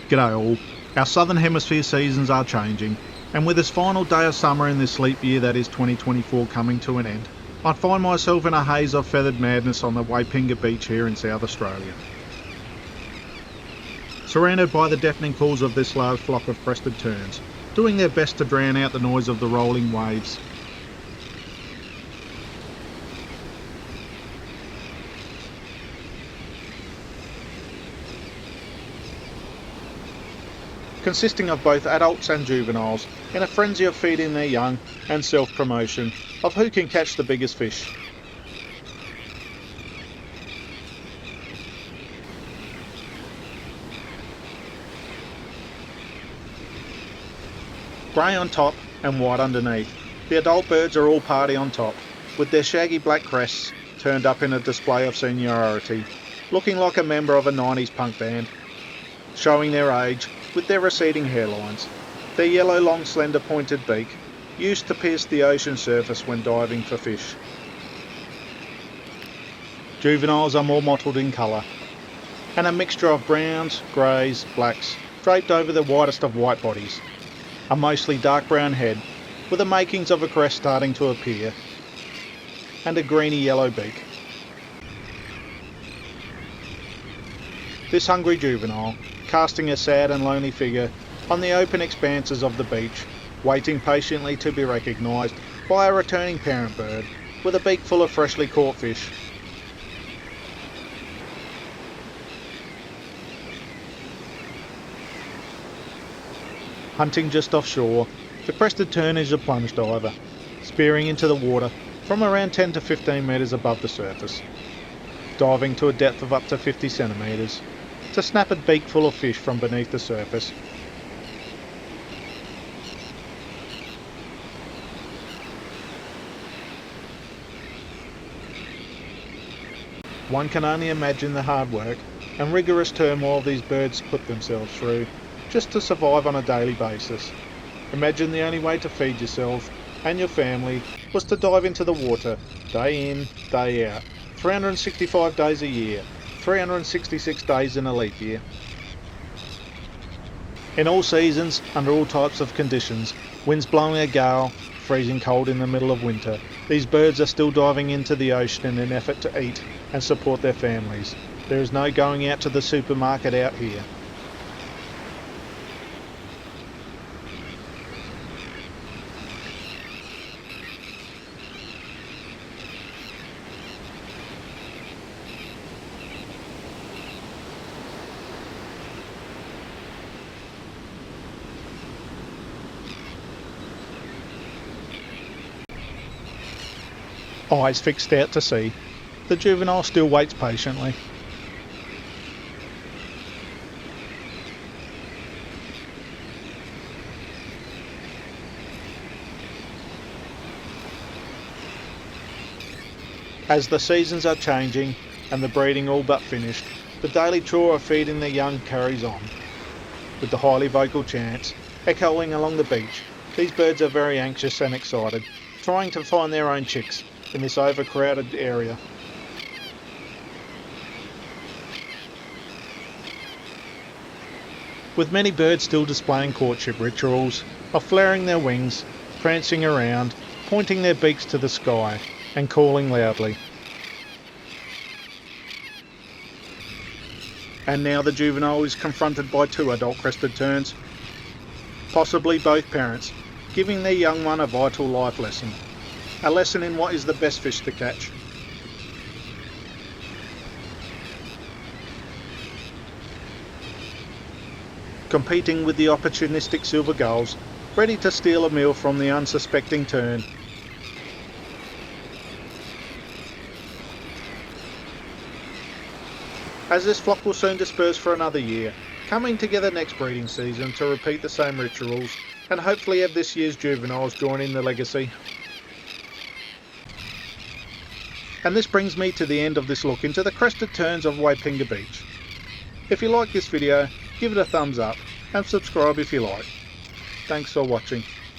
G'day all. Our southern hemisphere seasons are changing, and with this final day of summer in this leap year that is 2024 coming to an end, I find myself in a haze of feathered madness on the Waipinga beach here in South Australia. Surrounded by the deafening calls of this large flock of crested terns, doing their best to drown out the noise of the rolling waves. Consisting of both adults and juveniles, in a frenzy of feeding their young and self-promotion of who can catch the biggest fish. Grey on top and white underneath, the adult birds are all party on top, with their shaggy black crests turned up in a display of seniority, looking like a member of a 90s punk band, showing their age with their receding hairlines, their yellow long slender pointed beak, used to pierce the ocean surface when diving for fish. Juveniles are more mottled in colour, and a mixture of browns, greys, blacks, draped over the whitest of white bodies, a mostly dark brown head, with the makings of a crest starting to appear, and a greeny yellow beak. This hungry juvenile, casting a sad and lonely figure on the open expanses of the beach, waiting patiently to be recognised by a returning parent bird with a beak full of freshly caught fish. Hunting just offshore, the crested tern is a plunge diver, spearing into the water from around 10 to 15 metres above the surface, diving to a depth of up to 50 centimetres, to snap a beak full of fish from beneath the surface. One can only imagine the hard work and rigorous turmoil these birds put themselves through just to survive on a daily basis. Imagine the only way to feed yourself and your family was to dive into the water day in, day out, 365 days a year, 366 days in a leap year. In all seasons, under all types of conditions, winds blowing a gale, freezing cold in the middle of winter, these birds are still diving into the ocean in an effort to eat and support their families. There is no going out to the supermarket out here. Eyes fixed out to sea, the juvenile still waits patiently. As the seasons are changing and the breeding all but finished, the daily chore of feeding the young carries on. With the highly vocal chants echoing along the beach, these birds are very anxious and excited, trying to find their own chicks in this overcrowded area. With many birds still displaying courtship rituals of flaring their wings, prancing around, pointing their beaks to the sky and calling loudly. And now the juvenile is confronted by two adult crested terns, possibly both parents, giving their young one a vital life lesson. A lesson in what is the best fish to catch. Competing with the opportunistic silver gulls, ready to steal a meal from the unsuspecting tern. As this flock will soon disperse for another year, coming together next breeding season to repeat the same rituals and hopefully have this year's juveniles join in the legacy. And this brings me to the end of this look into the crested terns of Waipinga Beach. If you like this video, give it a thumbs up and subscribe if you like. Thanks for watching.